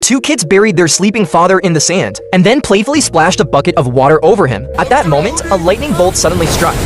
Two kids buried their sleeping father in the sand, and then playfully splashed a bucket of water over him. At that moment, a lightning bolt suddenly struck.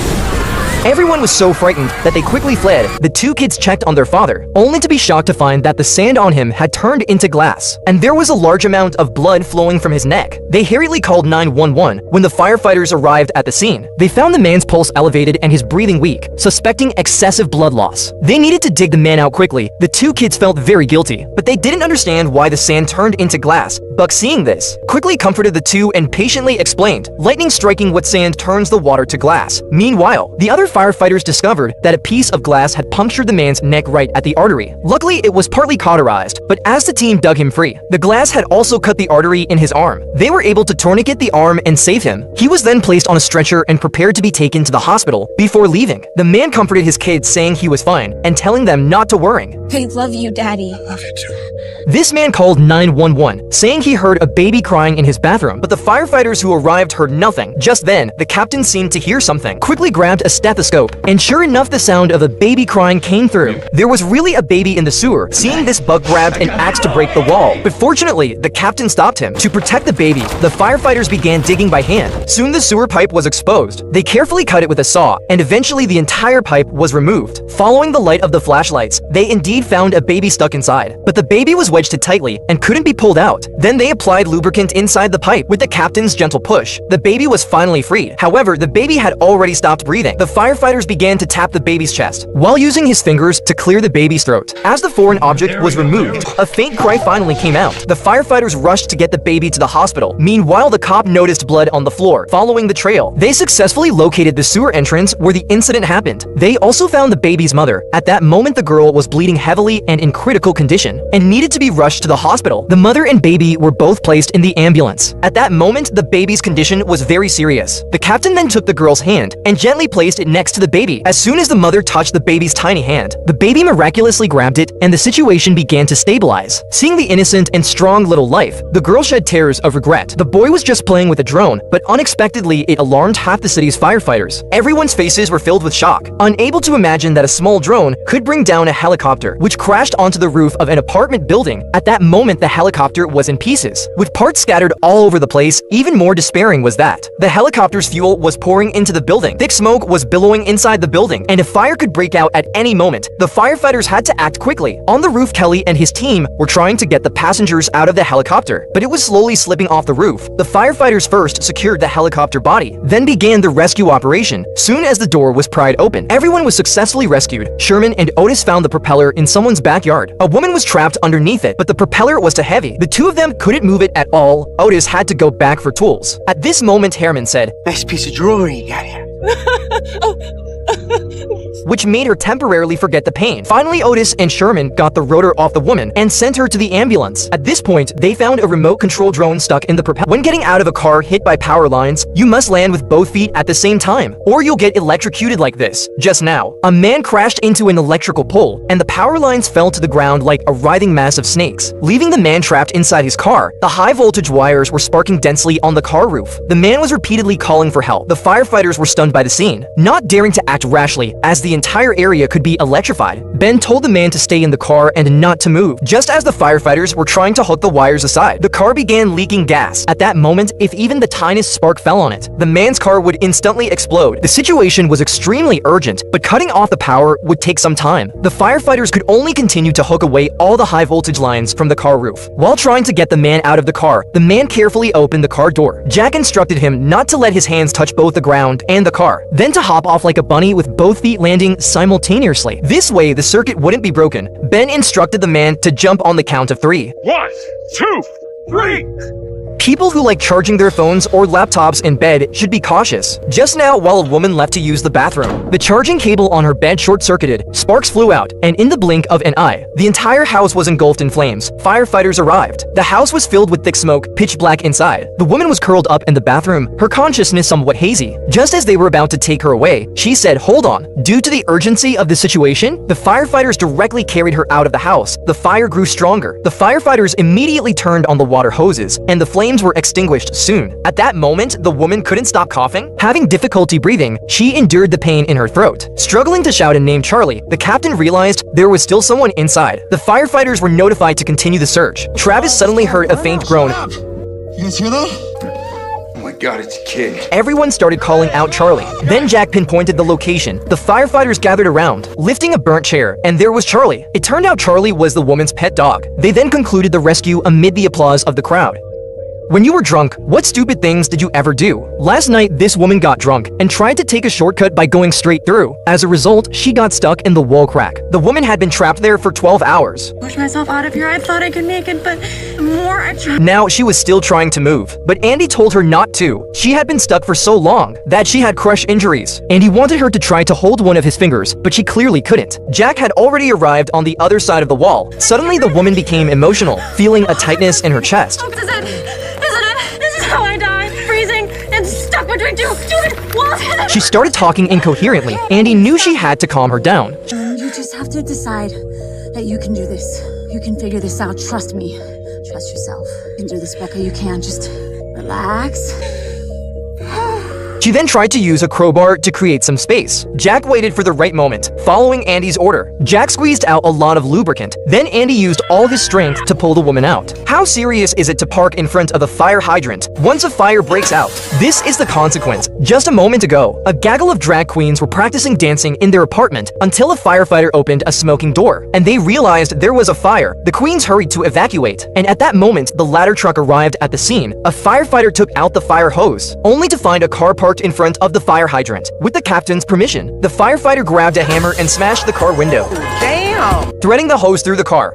Everyone was so frightened that they quickly fled. The two kids checked on their father, only to be shocked to find that the sand on him had turned into glass, and there was a large amount of blood flowing from his neck. They hurriedly called 911 when the firefighters arrived at the scene. They found the man's pulse elevated and his breathing weak, suspecting excessive blood loss. They needed to dig the man out quickly. The two kids felt very guilty, but they didn't understand why the sand turned into glass. Buck, seeing this, quickly comforted the two and patiently explained, lightning striking wet sand turns the water to glass. Meanwhile, the other firefighters discovered that a piece of glass had punctured the man's neck right at the artery. Luckily, it was partly cauterized, but as the team dug him free, the glass had also cut the artery in his arm. They were able to tourniquet the arm and save him. He was then placed on a stretcher and prepared to be taken to the hospital. Before leaving, the man comforted his kids, saying he was fine and telling them not to worry. I love you, Daddy. I love you too. This man called 911, saying he heard a baby crying in his bathroom, but the firefighters who arrived heard nothing. Just then, the captain seemed to hear something, quickly grabbed a stethoscope, and sure enough, the sound of a baby crying came through. There was really a baby in the sewer. Seeing this, Buck grabbed an axe to break the wall, but fortunately, the captain stopped him. To protect the baby, the firefighters began digging by hand. Soon the sewer pipe was exposed. They carefully cut it with a saw, and eventually the entire pipe was removed. Following the light of the flashlights, they indeed found a baby stuck inside, but the baby was wedged tightly and couldn't be pulled out. Then they applied lubricant inside the pipe. With the captain's gentle push, the baby was finally freed. However, the baby had already stopped breathing. The firefighters began to tap the baby's chest, while using his fingers to clear the baby's throat. As the foreign object was removed, a faint cry finally came out. The firefighters rushed to get the baby to the hospital. Meanwhile, the cop noticed blood on the floor. Following the trail, they successfully located the sewer entrance where the incident happened. They also found the baby's mother. At that moment, the girl was bleeding heavily and in critical condition, and needed to be rushed to the hospital. The mother and baby were both placed in the ambulance. At that moment, the baby's condition was very serious. The captain then took the girl's hand and gently placed it next to the baby. As soon as the mother touched the baby's tiny hand, the baby miraculously grabbed it and the situation began to stabilize. Seeing the innocent and strong little life, the girl shed tears of regret. The boy was just playing with a drone, but unexpectedly it alarmed half the city's firefighters. Everyone's faces were filled with shock, unable to imagine that a small drone could bring down a helicopter, which crashed onto the roof of an apartment building. At that moment, the helicopter was in pieces, with parts scattered all over the place. Even more despairing was that the helicopter's fuel was pouring into the building. Thick smoke was billowing inside the building, and a fire could break out at any moment. The firefighters had to act quickly. On the roof, Kelly and his team were trying to get the passengers out of the helicopter, but it was slowly slipping off the roof. The firefighters first secured the helicopter body, then began the rescue operation. Soon as the door was pried open, everyone was successfully rescued. Sherman and Otis found the propeller in someone's backyard. A woman was trapped underneath it, but the propeller was too heavy. The two of them couldn't move it at all. Otis had to go back for tools. At this moment, Herman said, Nice piece of jewelry you got here. which made her temporarily forget the pain. Finally, Otis and Sherman got the rotor off the woman and sent her to the ambulance. At this point, they found a remote control drone stuck in the propeller. When getting out of a car hit by power lines, you must land with both feet at the same time, or you'll get electrocuted like this. Just now, a man crashed into an electrical pole, and the power lines fell to the ground like a writhing mass of snakes, leaving the man trapped inside his car. The high-voltage wires were sparking densely on the car roof. The man was repeatedly calling for help. The firefighters were stunned by the scene, not daring to act rashly, as the entire area could be electrified. Ben told the man to stay in the car and not to move. Just as the firefighters were trying to hook the wires aside, the car began leaking gas. At that moment, if even the tiniest spark fell on it, the man's car would instantly explode. The situation was extremely urgent, but cutting off the power would take some time. The firefighters could only continue to hook away all the high voltage lines from the car roof. While trying to get the man out of the car, the man carefully opened the car door. Jack instructed him not to let his hands touch both the ground and the car, then to hop off like a bunny with both feet landing simultaneously. This way, the circuit wouldn't be broken. Ben instructed the man to jump on the count of 3. 1, 2, 3. People who like charging their phones or laptops in bed should be cautious. Just now, while a woman left to use the bathroom, the charging cable on her bed short-circuited, sparks flew out, and in the blink of an eye, the entire house was engulfed in flames. Firefighters arrived. The house was filled with thick smoke, pitch black inside. The woman was curled up in the bathroom, her consciousness somewhat hazy. Just as they were about to take her away, she said, "Hold on." Due to the urgency of the situation, the firefighters directly carried her out of the house. The fire grew stronger. The firefighters immediately turned on the water hoses, and the flames flames were extinguished soon. At that moment, the woman couldn't stop coughing. Having difficulty breathing, she endured the pain in her throat. Struggling to shout and name Charlie, the captain realized there was still someone inside. The firefighters were notified to continue the search. Travis suddenly heard a faint groan. You guys hear that? Oh my god, it's a kid. Everyone started calling out Charlie. Then Jack pinpointed the location. The firefighters gathered around, lifting a burnt chair, and there was Charlie. It turned out Charlie was the woman's pet dog. They then concluded the rescue amid the applause of the crowd. When you were drunk, what stupid things did you ever do? Last night, this woman got drunk and tried to take a shortcut by going straight through. As a result, she got stuck in the wall crack. The woman had been trapped there for 12 hours. Push myself out of here. I thought I could make it, but the more I tried... Now she was still trying to move, but Andy told her not to. She had been stuck for so long that she had crush injuries. Andy wanted her to try to hold one of his fingers, but she clearly couldn't. Jack had already arrived on the other side of the wall. Suddenly, the woman became emotional, feeling a tightness in her chest. Isn't it? This is how I died. Freezing and stuck between two walls. She started talking incoherently. Andy knew she had to calm her down. You just have to decide that you can do this. You can figure this out. Trust me. Trust yourself. You can do this, Becca. You can. Just relax. She then tried to use a crowbar to create some space. Jack waited for the right moment, following Andy's order. Jack squeezed out a lot of lubricant. Then Andy used all his strength to pull the woman out. How serious is it to park in front of a fire hydrant once a fire breaks out? This is the consequence. Just a moment ago, a gaggle of drag queens were practicing dancing in their apartment until a firefighter opened a smoking door, and they realized there was a fire. The queens hurried to evacuate, and at that moment, the ladder truck arrived at the scene. A firefighter took out the fire hose, only to find a car parked in front of the fire hydrant. With the captain's permission, the firefighter grabbed a hammer and smashed the car window. Damn! Threading the hose through the car.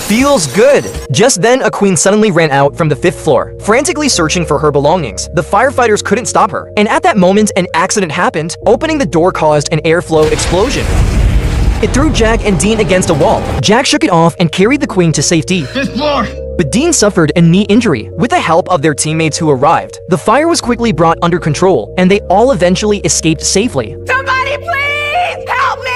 Feels good. Just then, a queen suddenly ran out from the 5th floor, frantically searching for her belongings. The firefighters couldn't stop her, and at that moment, an accident happened. Opening the door caused an airflow explosion. It threw Jack and Dean against a wall. Jack shook it off and carried the queen to safety. 5th floor! But Dean suffered a knee injury. With the help of their teammates who arrived, the fire was quickly brought under control, and they all eventually escaped safely. Somebody please help me!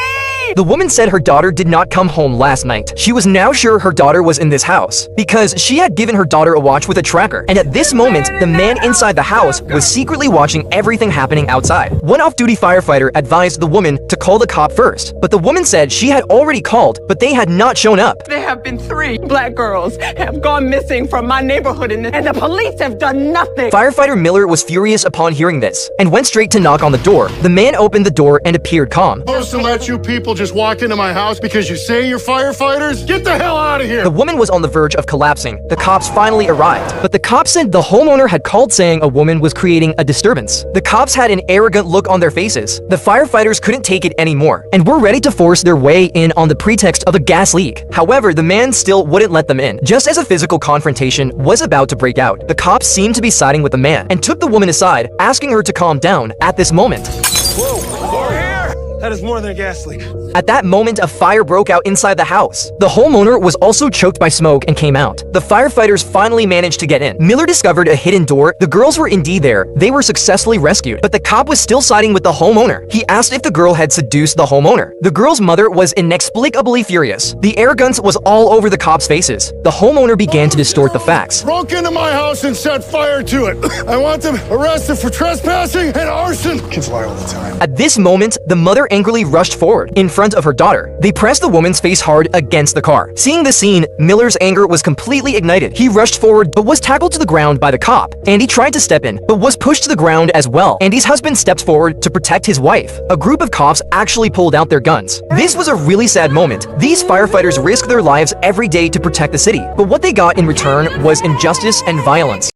The woman said her daughter did not come home last night. She was now sure her daughter was in this house because she had given her daughter a watch with a tracker, and at this moment, the man inside the house was secretly watching everything happening outside. One off-duty firefighter advised the woman to call the cop first, but the woman said she had already called, but they had not shown up. There have been 3 black girls have gone missing from my neighborhood and the police have done nothing. Firefighter Miller was furious upon hearing this and went straight to knock on the door. The man opened the door and appeared calm. Supposed to let you people just walk into my house because you say you're firefighters? Get the hell out of here! The woman was on the verge of collapsing. The cops finally arrived, but the cops said the homeowner had called saying a woman was creating a disturbance. The cops had an arrogant look on their faces. The firefighters couldn't take it anymore and were ready to force their way in on the pretext of a gas leak. However, the man still wouldn't let them in. Just as a physical confrontation was about to break out, the cops seemed to be siding with the man and took the woman aside, asking her to calm down at this moment. Whoa! Over here! That is more than a gas leak. At that moment, a fire broke out inside the house. The homeowner was also choked by smoke and came out. The firefighters finally managed to get in. Miller discovered a hidden door. The girls were indeed there. They were successfully rescued, but the cop was still siding with the homeowner. He asked if the girl had seduced the homeowner. The girl's mother was inexplicably furious. The arrogance was all over the cops' faces. The homeowner began to distort the facts. Broke into my house and set fire to it. I want them arrested for trespassing and arson. Kids lie all the time. At this moment, the mother angrily rushed forward in front of her daughter. They pressed the woman's face hard against the car. Seeing the scene, Miller's anger was completely ignited. He rushed forward but was tackled to the ground by the cop. Andy tried to step in but was pushed to the ground as well. Andy's husband stepped forward to protect his wife. A group of cops actually pulled out their guns. This was a really sad moment. These firefighters risk their lives every day to protect the city, but what they got in return was injustice and violence.